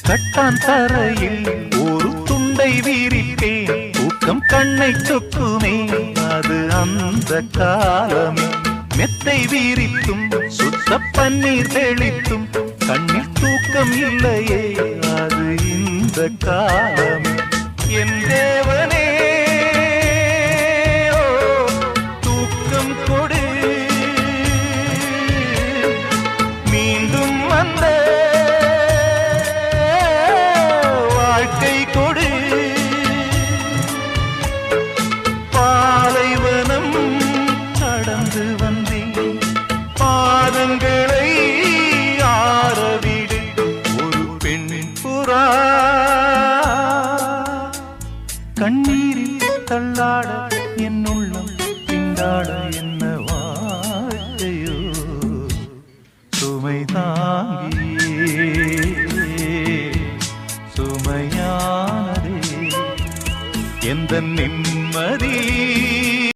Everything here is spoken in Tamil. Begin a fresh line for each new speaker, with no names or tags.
கட்டான் தரையில் ஒரு துண்டை வீரிப்பேன், தூக்கம் கண்ணை சொக்குமே அது அந்த காலமே. மெத்தை வீரித்தும் சுத்த பன்னீர் தெளித்தும் கண்ணில் தூக்கம் இல்லையே அது இந்த காலமே. என் தேவனே தூக்கம் கொடு, மீண்டும் வந்த வாழ்க்கை கொடு. பாலைவனம் கடந்து வந்தேன், பாதங்களை ஆரவிடு. ஒரு பெண் புறா கண்ணீரில் தள்ளாட என் உள்ளம் திண்டாட, என்ன வாழ்க்கையோ சுமை தாங்கியே சுமையானதே. எந்த நிம்மதி